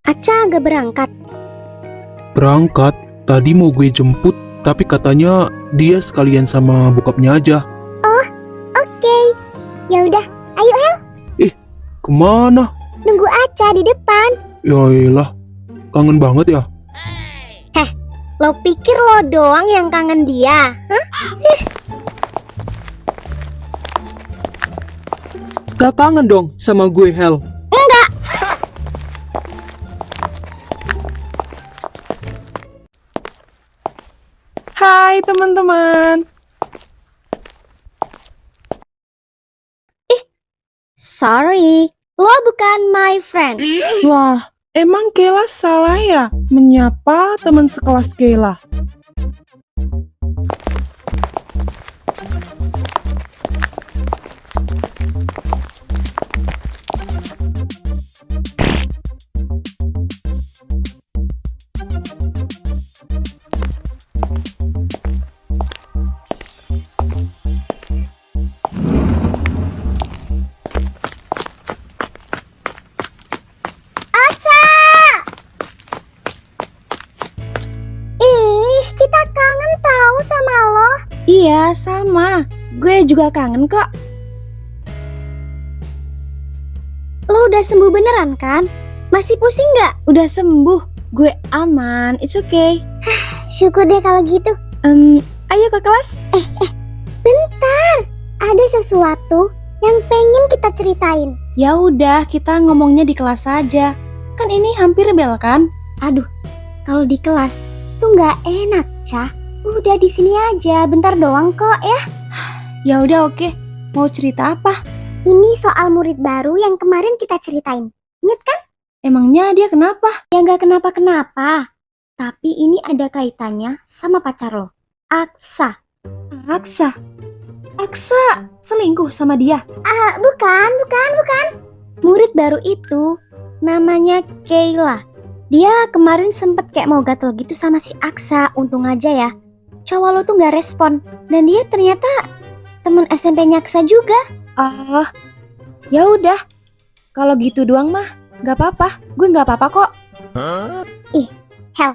Aca agak berangkat. Berangkat, tadi mau gue jemput, tapi katanya dia sekalian sama bokapnya aja. Oke. Ya udah, ayo El. Kemana? Nunggu Aca di depan. Yaelah, kangen banget ya. Lo pikir lo doang yang kangen dia? Hah? Gak kangen dong sama gue, Hel. Enggak. Hai teman-teman. Sorry, lo bukan my friend. Wah, emang Kayla salah ya menyapa teman sekelas Kayla? Aca! Ih, kita kangen tahu sama lo. Iya, sama. Gue juga kangen kok. Lo udah sembuh beneran kan? Masih pusing nggak? Udah sembuh. Gue aman. It's okay. Syukur deh kalau gitu. Ayo ke kelas. Bentar, ada sesuatu yang pengen kita ceritain. Ya udah, kita ngomongnya di kelas saja. Kan ini hampir bel kan? Aduh, kalau di kelas itu nggak enak, Cah. Udah di sini aja, bentar doang kok ya. Ya udah oke. Mau cerita apa? Ini soal murid baru yang kemarin kita ceritain. Ingat kan? Emangnya dia kenapa? Ya nggak kenapa-kenapa. Tapi ini ada kaitannya sama pacar lo, Aksa. Aksa. Aksa selingkuh sama dia. Bukan. Murid baru itu namanya Kayla. Dia kemarin sempet kayak mau gatel gitu sama si Aksa. Untung aja ya, cowok lo tuh nggak respon. Dan dia ternyata teman SMP-nya Aksa juga. Oh, ya udah. Kalau gitu doang mah, nggak apa-apa. Gue nggak apa-apa kok. Hel,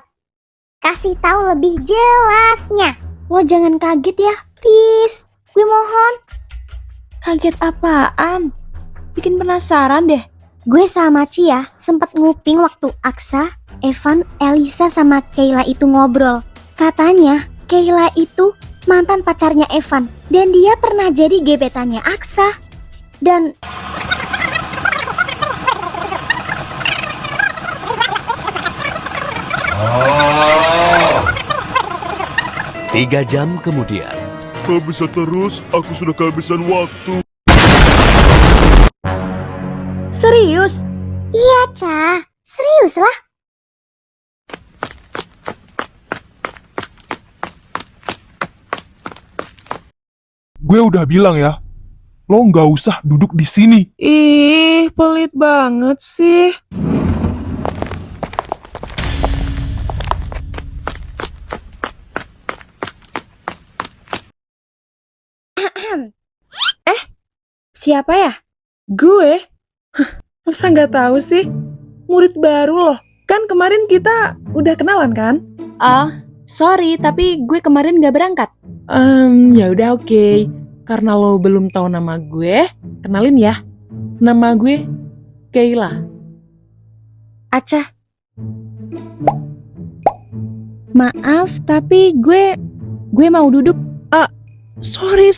kasih tahu lebih jelasnya. Lo jangan kaget ya, please. Gue mohon. Kaget apaan? Bikin penasaran deh. Gue sama Cia sempet nguping waktu Aksa, Evan, Elisa sama Kayla itu ngobrol. Katanya Kayla itu mantan pacarnya Evan dan dia pernah jadi gebetannya Aksa. Dan 3 jam kemudian. Gak bisa terus, aku sudah kehabisan waktu. Serius? iya Ca, serius lah. Gue udah bilang ya, lo nggak usah duduk di sini. Ih, pelit banget sih. Siapa ya? Gue? Masa nggak tahu sih? Murid baru loh. Kan kemarin kita udah kenalan kan? Oh, sorry, tapi gue kemarin gak berangkat. Ya udah oke. Karena lo belum tahu nama gue, kenalin ya. Nama gue Kayla. Aca. Maaf, tapi gue mau duduk. Sorry.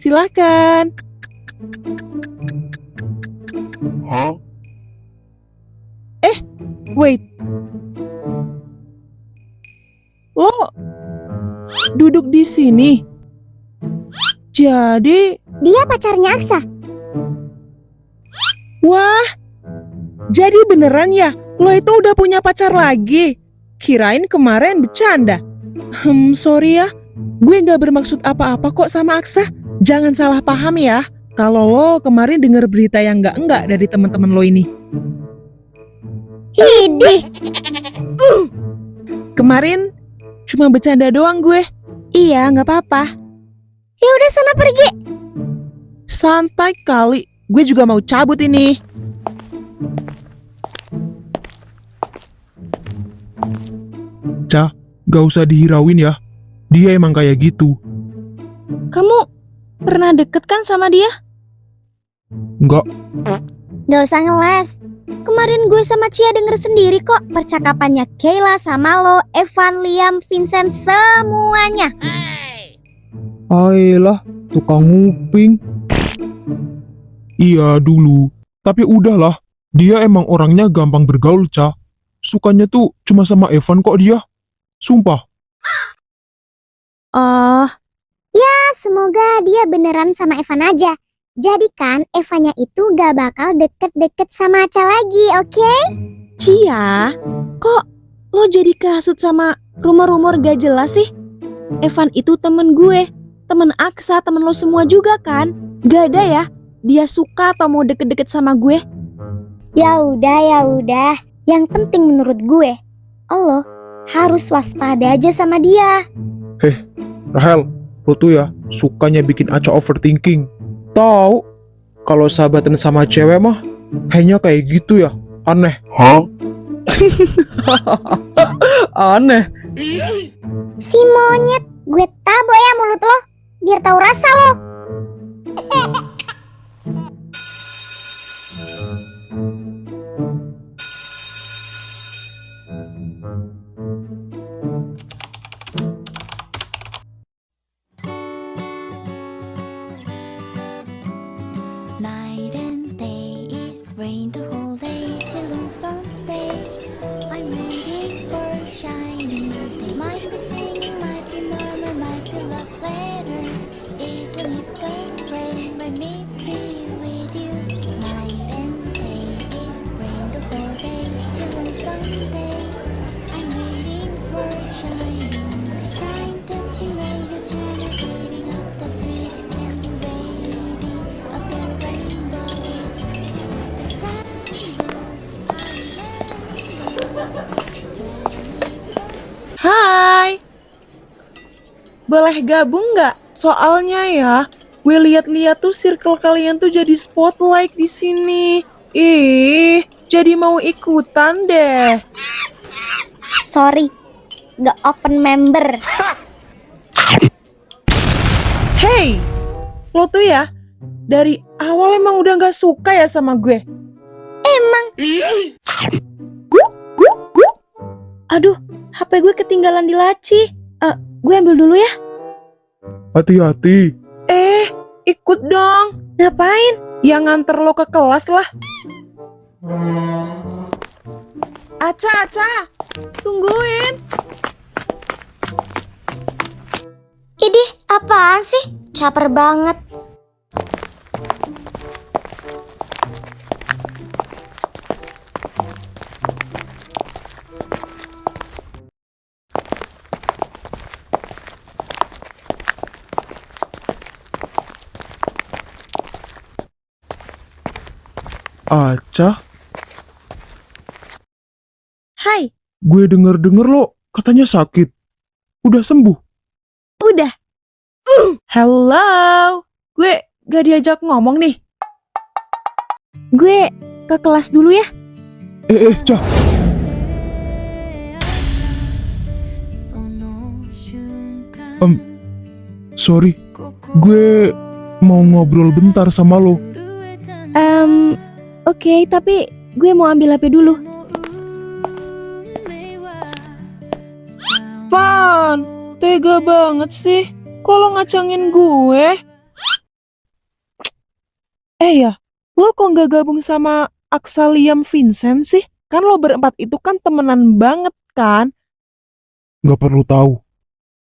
Silakan. Hah? Wait. Lo duduk di sini. Jadi, Dia pacarnya Aksa. wah. Jadi beneran ya? Lo itu udah punya pacar lagi? Kirain kemarin bercanda. Sorry ya. Gue gak bermaksud apa-apa kok sama Aksa. Jangan salah paham ya. Kalau lo kemarin denger berita yang enggak dari teman-teman lo ini. Hidih. Kemarin cuma bercanda doang gue. Iya, gak apa-apa. Ya udah sana pergi. Santai kali. Gue juga mau cabut ini. Ca, gak usah dihirauin ya. Dia emang kayak gitu. Kamu pernah deket kan sama dia? Enggak, Gak usah ngeles. Kemarin gue sama Cia denger sendiri kok percakapannya Kayla sama lo, Evan, Liam, Vincent, semuanya. ayolah, tukang nguping. Iya dulu, tapi udahlah. Dia emang orangnya gampang bergaul, Ca. Sukanya tuh cuma sama Evan kok dia. Sumpah. Oh, Semoga dia beneran sama Evan aja. Jadi kan Evannya itu gak bakal deket-deket sama Aca lagi, oke? Cia, kok lo jadi kasut sama rumor-rumor gak jelas sih? Evan itu temen gue, temen Aksa, temen lo semua juga kan? Gak ada ya dia suka atau mau deket-deket sama gue? Ya udah. Yang penting menurut gue, lo harus waspada aja sama dia. Rahel, lo tuh ya sukanya bikin Aca overthinking. Tahu, kalau sahabatan sama cewek mah kayaknya kayak gitu ya. Aneh. Hah? Aneh. Si monyet, gue tabok ya mulut lo, biar tahu rasa lo. Night and day, it rained the whole day till on Sunday. I'm waiting for a shiny day. Might be singing, might be murmur, might be love letters. Even if the rain might make me with you. Night and day, it rained the whole day till on Sunday. I'm waiting for a shiny day. Trying to tune your channel, reading up the sweetest candy, waiting of the rainbow. Hai, boleh gabung nggak? Soalnya ya, gue lihat-lihat tuh circle kalian tuh jadi spotlight di sini. Ih, jadi mau ikutan deh. Sorry, gak open member. Hey, lo tuh ya dari awal emang udah nggak suka ya sama gue. Aduh, HP gue ketinggalan di laci. Gue ambil dulu ya. Hati-hati. Ikut dong. Ngapain? Ya nganter lo ke kelas lah. Aca, tungguin. Idih, apaan sih? Caper banget. Aca, Hai, gue denger-denger lo katanya sakit. Udah sembuh? udah. Hello, gue gak diajak ngomong nih. Gue ke kelas dulu ya. Ca. Sorry, gue mau ngobrol bentar sama lo. Oke, tapi gue mau ambil HP dulu. Pan, tega banget sih. Kalau ngacangin gue. Ya, lo kok gak gabung sama Aksa, Liam, Vincent sih? Kan lo berempat itu kan temenan banget kan? Gak perlu tahu.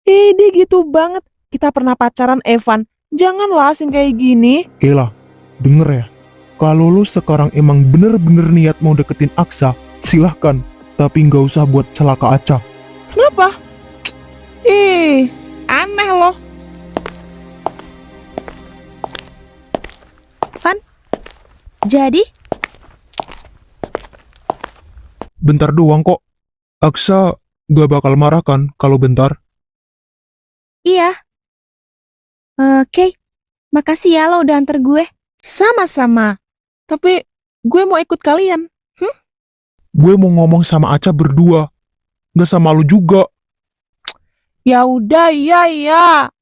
Dia gitu banget. Kita pernah pacaran, Evan. Janganlah asing kayak gini. Kayla, denger ya. Kalau lo sekarang emang bener-bener niat mau deketin Aksa, silahkan. Tapi gak usah buat celaka Aca. Kenapa? Aneh loh. Jadi, Bentar doang kok. Aksa gak bakal marah kan kalau bentar? iya. Oke, makasih ya lo udah anter gue. Sama-sama. Tapi gue mau ikut kalian. Gue mau ngomong sama Aca berdua. Nggak sama lu juga. Ya udah, iya.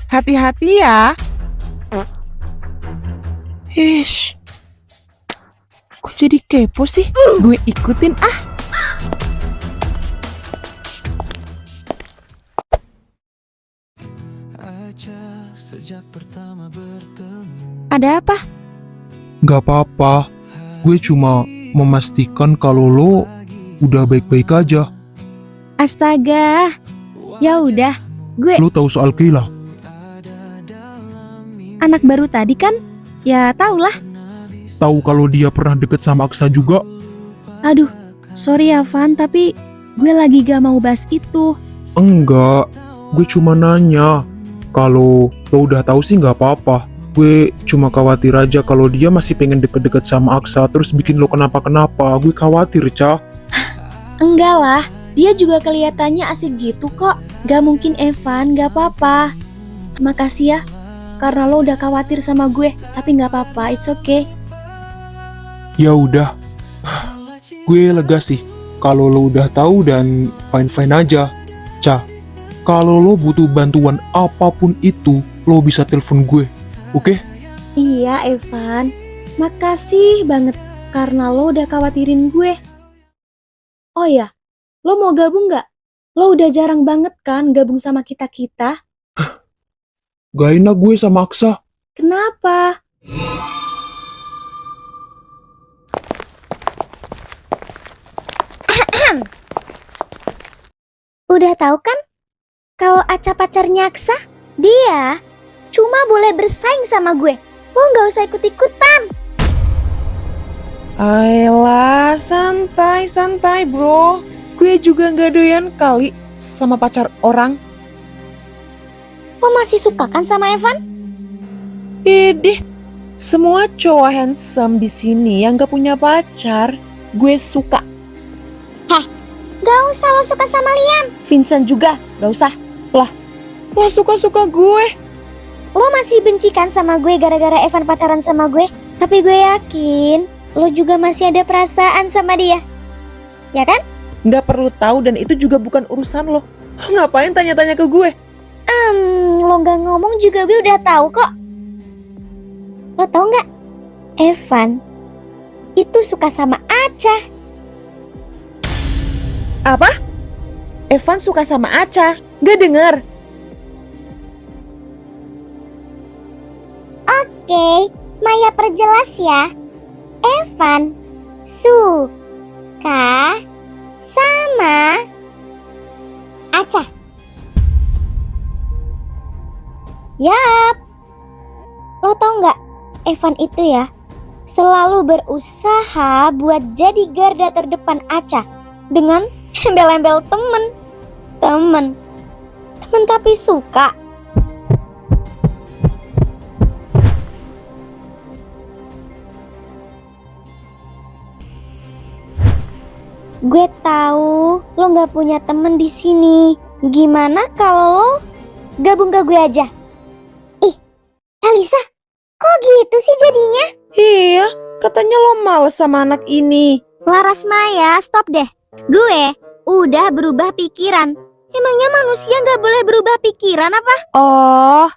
Hati-hati ya. Ish. Kok jadi kepo sih? Gue ikutin ah. Ada apa? Nggak apa-apa. Gue cuma memastikan kalau lo udah baik-baik aja. Astaga. Ya udah, gue Lo tahu soal Kayla? anak baru tadi kan? Ya tahulah. Tahu kalau dia pernah deket sama Aksa juga? Aduh, sorry ya Van, tapi gue lagi gak mau bahas itu. Enggak. Gue cuma nanya. Kalau lo udah tahu sih nggak apa-apa. Gue cuma khawatir aja kalau dia masih pengen deket-deket sama Aksa terus bikin lo kenapa-kenapa. Gue khawatir, Ca. Enggak lah, dia juga kelihatannya asik gitu kok. Gak mungkin Evan, gak apa-apa. Makasih ya, karena lo udah khawatir sama gue. Tapi gak apa-apa, it's okay. Ya udah. Gue lega sih kalau lo udah tahu dan fine-fine aja. Ca, kalau lo butuh bantuan apapun itu, lo bisa telepon gue. Oke? Iya Evan, makasih banget karena lo udah khawatirin gue. Oh ya, lo mau gabung gak? Lo udah jarang banget kan gabung sama kita-kita. Gak enak gue sama Aksa. Kenapa? Udah tahu kan? Kalau Aca pacarnya Aksa, dia cuma boleh bersaing sama gue. Lo nggak usah ikut-ikutan. Ayolah, santai bro. Gue juga gak doyan kali sama pacar orang. Lo masih suka kan sama Evan? Idih, semua cowok handsome di sini yang gak punya pacar, gue suka. Gak usah lo suka sama Liam. Vincent juga, gak usah. Lah, lo suka-suka gue. Lo masih benci kan sama gue gara-gara Evan pacaran sama gue? Tapi gue yakin lo juga masih ada perasaan sama dia. Ya kan? Gak perlu tahu dan itu juga bukan urusan lo. Lo ngapain tanya-tanya ke gue? Lo gak ngomong juga gue udah tahu kok. Lo tau gak? Evan itu suka sama Aca. Apa? Evan suka sama Aca. Gak denger. Oke, Maya perjelas ya. Evan suka sama Aca. Yap. Lo tau nggak? Evan itu ya selalu berusaha buat jadi garda terdepan Aca dengan embel-embel temen tapi suka. Gue tahu lo nggak punya temen di sini. Gimana kalau lo gabung ke gue aja? Ih, Elisa, kok gitu sih jadinya? Iya, katanya lo males sama anak ini. Laras Maya, stop deh. Gue udah berubah pikiran. Emangnya manusia nggak boleh berubah pikiran apa? Oh,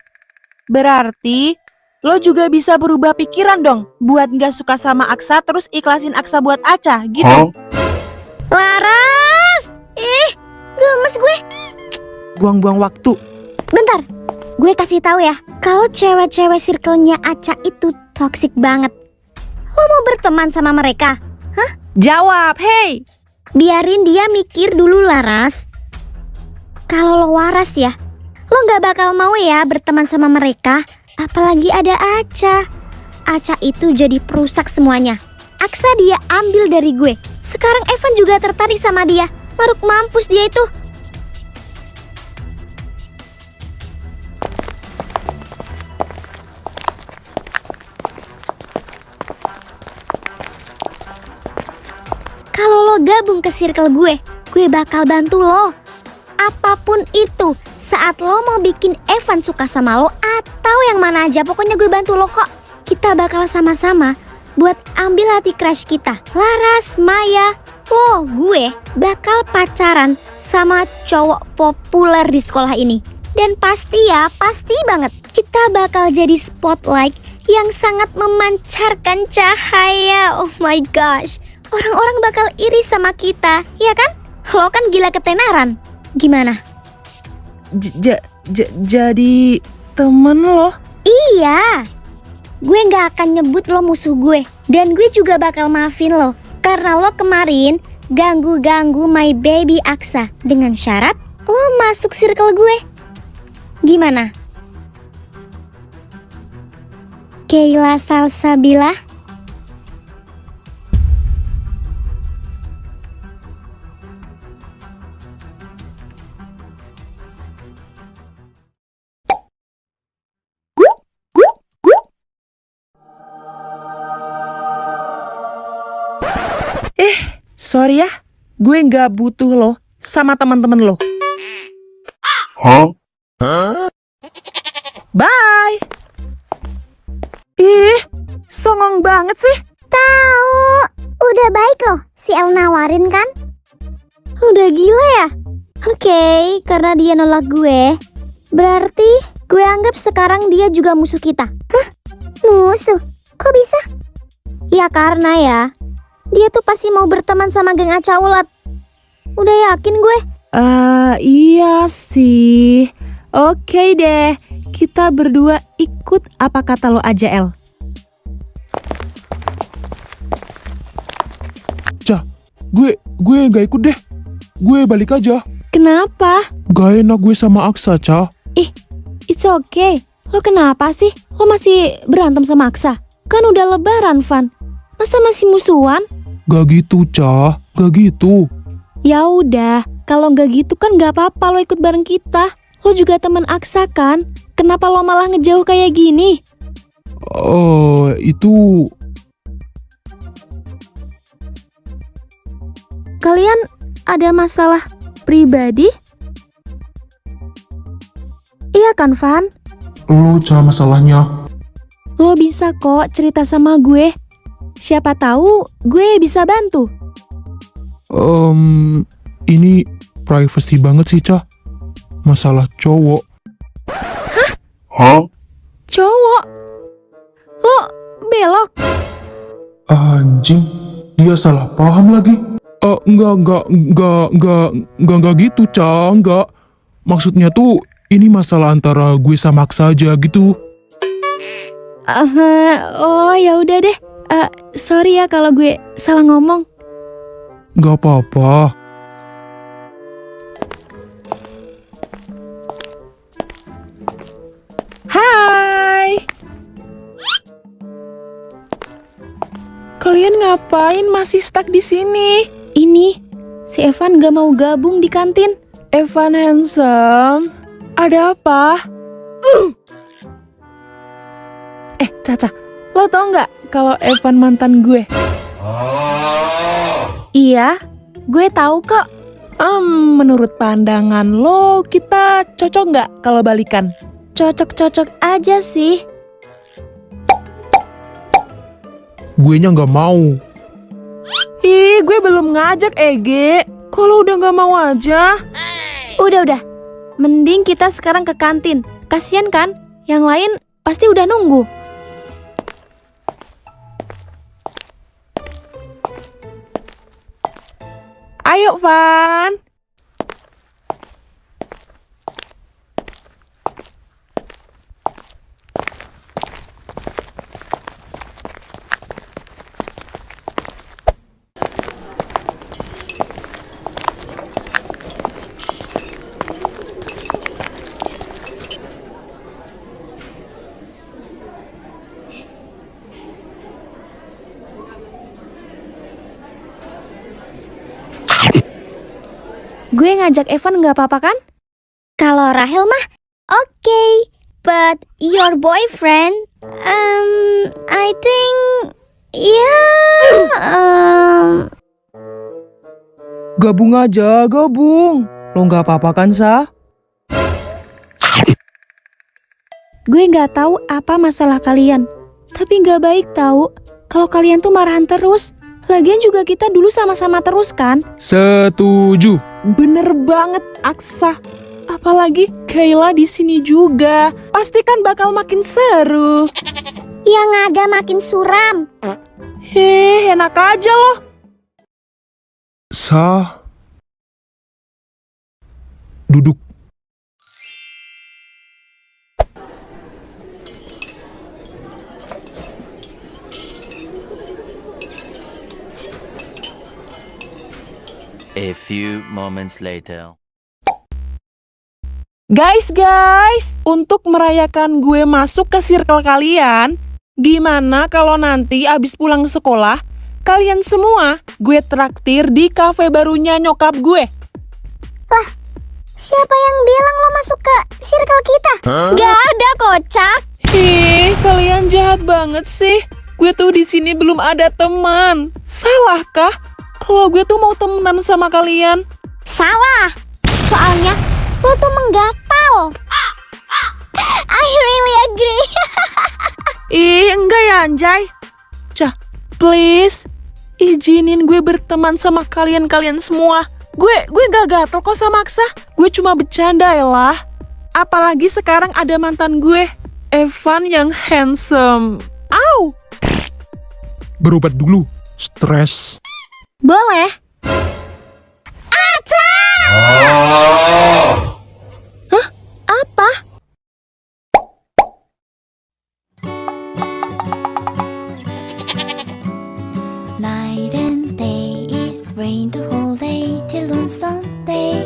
berarti lo juga bisa berubah pikiran dong buat gak suka sama Aksa terus ikhlasin Aksa buat Aca gitu. Laras! Gemes gue. Buang-buang waktu. Bentar, gue kasih tahu ya. Kalau cewek-cewek circle-nya Aca itu toksik banget. Lo mau berteman sama mereka? Jawab, hey. Biarin dia mikir dulu Laras. Kalau lo waras ya, lo gak bakal mau ya berteman sama mereka. Apalagi ada Aca. Aca itu jadi perusak semuanya. Aksa dia ambil dari gue. Sekarang Evan juga tertarik sama dia. Maruk mampus dia itu. Kalau lo gabung ke circle gue bakal bantu lo. Apapun itu, saat lo mau bikin Evan suka sama lo atau yang mana aja, pokoknya gue bantu lo kok. Kita bakal sama-sama buat ambil hati crush kita, Laras, Maya. Lo, gue bakal pacaran sama cowok populer di sekolah ini. Dan pasti banget kita bakal jadi spotlight yang sangat memancarkan cahaya. Oh my gosh, orang-orang bakal iri sama kita, ya kan? Lo kan gila ketenaran. Gimana? Jadi temen lo? Iya, gue gak akan nyebut lo musuh gue. Dan gue juga bakal maafin lo karena lo kemarin ganggu-ganggu my baby Aksa dengan syarat lo masuk circle gue. Gimana? Kayla Salsabila? Sorry ya, gue nggak butuh lo sama teman-teman lo. Hah? Bye. Ih, songong banget sih. Tahu, udah baik loh si El nawarin kan? Udah gila ya? Oke, karena dia nolak gue, berarti gue anggap sekarang dia juga musuh kita. Hah? Musuh? Kok bisa? Ya karena ya, dia tuh pasti mau berteman sama geng Aca Ulat. Udah yakin gue. Iya sih. Oke deh, kita berdua ikut apa kata lo aja, El. Cah, gue gak ikut deh. Gue balik aja. Kenapa? Gak enak gue sama Aksa, Cah. It's okay. Lo kenapa sih? Lo masih berantem sama Aksa? Kan udah lebaran, Van. Masa masih musuhan? Gak gitu, Cah. Gak gitu. Ya udah, kalau nggak gitu kan nggak apa-apa lo ikut bareng kita. Lo juga temen Aksa kan? Kenapa lo malah ngejauh kayak gini? Itu... Kalian ada masalah pribadi? Iya kan, Van? Lo, Cah, masalahnya. Lo bisa kok cerita sama gue. Siapa tahu gue bisa bantu. Ini privacy banget sih, Cah. Masalah cowok. Hah? Cowok? Lo belok? Anjing, dia salah paham lagi. Enggak gitu, Cah. Enggak. Maksudnya tuh, ini masalah antara gue sama Aksa aja gitu. Oh ya udah deh. Sorry ya kalau gue salah ngomong. Gak apa-apa. Hai. Kalian ngapain masih stuck di sini? Ini si Evan gak mau gabung di kantin. Evan handsome, ada apa? Caca, lo tau nggak kalau Evan mantan gue? Iya, gue tahu kok. Menurut pandangan lo, kita cocok nggak kalau balikan? Cocok-cocok aja sih. Guenya gak mau. Ih, gue belum ngajak Ege. Kalau udah nggak mau aja. Udah. Mending kita sekarang ke kantin. Kasian kan? Yang lain pasti udah nunggu. Ayo, Van. Gue ngajak Evan gak apa-apa kan? Kalau Rahel mah oke, but your boyfriend, I think, Gabung aja, gabung. Lo nggak apa-apa kan, Sa? gue nggak tahu apa masalah kalian. Tapi nggak baik tahu kalau kalian tuh marahan terus. Lagian juga kita dulu sama-sama terus kan? Setuju. Bener banget, Aksa. Apalagi Kayla di sini juga. Pasti kan bakal makin seru. Yang ada makin suram. Enak aja loh. Duduk. A few moments later. Guys, untuk merayakan gue masuk ke circle kalian, gimana kalau nanti abis pulang sekolah, kalian semua gue traktir di kafe barunya nyokap gue. Siapa yang bilang lo masuk ke circle kita? Gak ada, kocak. Kalian jahat banget sih. Gue tuh di sini belum ada teman. Salahkah kalau gue tuh mau temenan sama kalian? Salah. Soalnya lo tuh menggatal. I really agree. Enggak ya, Anjay. Cah, please izinin gue berteman sama kalian semua. Gue gak gatel kok sama Aksa. Gue cuma bercanda lah. Apalagi sekarang ada mantan gue, Evan yang handsome. Au. Berobat dulu. Stres. Boleh. Apa? Night and day, it rained the whole day till on Sunday.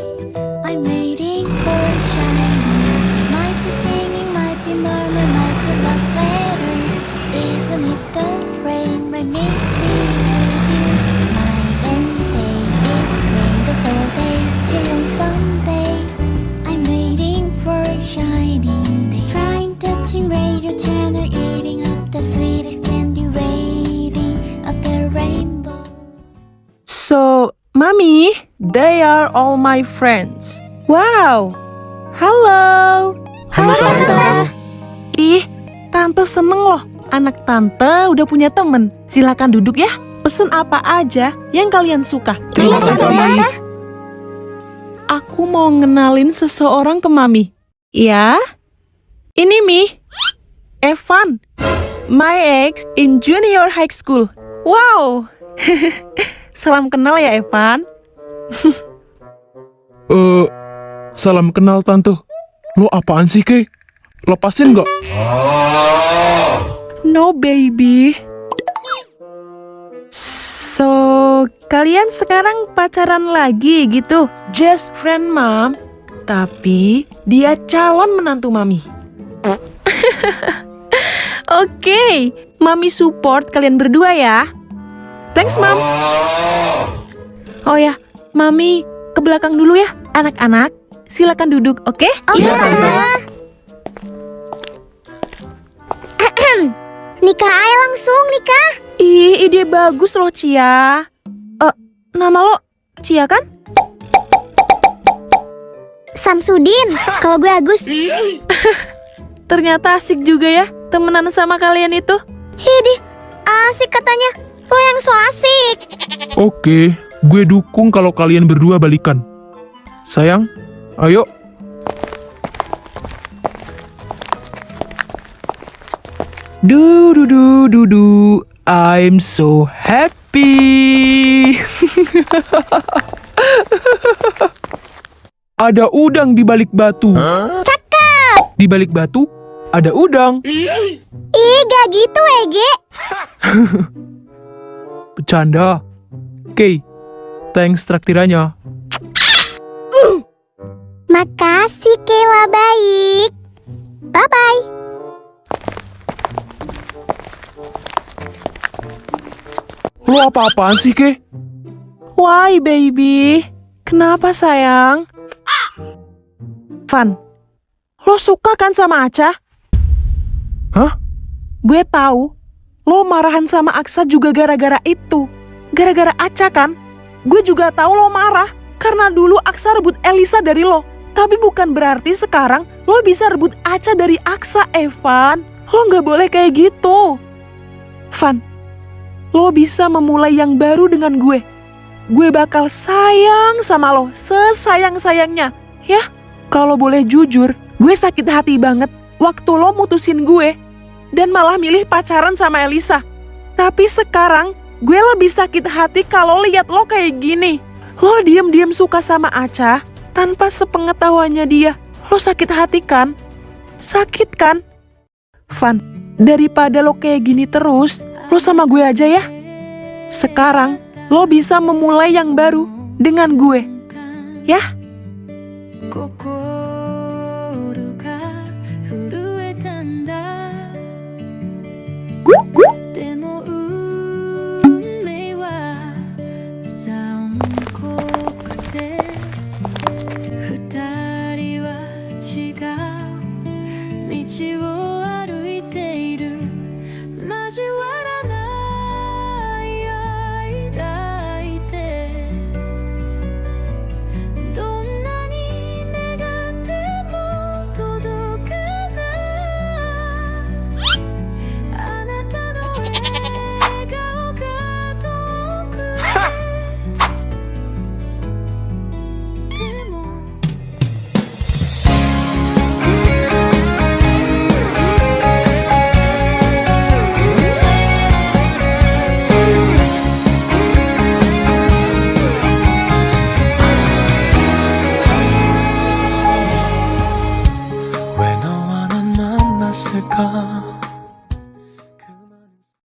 I'm waiting for a shining. Might be singing, might be murmur, might be love letters. Even if the rain might make me with you. Night and day, it rained the whole day till on Sunday. I'm waiting for a shining day. Trying touching radio channel, eating up the sweetest candy, waiting of the rainbow. So, Mami, they are all my friends. Wow. Halo. Halo, Tante. Ih, Tante seneng loh. Anak Tante udah punya temen. Silakan duduk ya. Pesen apa aja yang kalian suka. Terima kasih, Tante. Aku mau ngenalin seseorang ke Mami. Ya. Ini Mi. Evan. My ex in junior high school. Wow. Salam kenal ya, Evan. Salam kenal, Tante. Lo apaan sih, Kay? Lepasin nggak? No, baby. So, kalian sekarang pacaran lagi gitu? Just friend, Mom. Tapi dia calon menantu Mami. Oke, Mami support kalian berdua ya. Thanks, Mom. Oh ya, Mami ke belakang dulu ya. Anak-anak, silakan duduk, oke? Iya, Tante. Nikah aja langsung, nikah. Ih, ide bagus loh, Cia. Nama lo Cia kan? Samsudin, kalau gue Agus. Ternyata asik juga ya temenan sama kalian itu. Hidih, asik katanya. Lo yang so asik. Oke, gue dukung kalau kalian berdua balikan. Sayang, ayo. Du, I'm so happy. Ada udang di balik batu. Cakep. Di balik batu ada udang. Ih, gak gitu, Ege. Bercanda. Oke, thanks traktirannya. Makasih, Kayla, baik. Bye-bye. Lo apa-apaan sih, Ke? Why, baby? Kenapa, sayang? Van, lo suka kan sama Aca? Hah? Gue tahu, lo marahan sama Aksa juga gara-gara itu. Gara-gara Aca kan? Gue juga tahu lo marah karena dulu Aksa rebut Elisa dari lo. Tapi bukan berarti sekarang Lo bisa rebut Aca dari Aksa, Evan. Lo nggak boleh kayak gitu. Van, lo bisa memulai yang baru dengan gue. Gue bakal sayang sama lo sesayang-sayangnya, ya. Kalau boleh jujur, gue sakit hati banget waktu lo mutusin gue dan malah milih pacaran sama Elisa. Tapi sekarang gue lebih sakit hati kalau lihat lo kayak gini. Lo diam-diam suka sama Aca tanpa sepengetahuannya dia. Lo sakit hati kan? Sakit kan? Van, daripada lo kayak gini terus, lo sama gue aja ya. Sekarang lo bisa memulai yang baru dengan gue, ya? 心が震えたんだ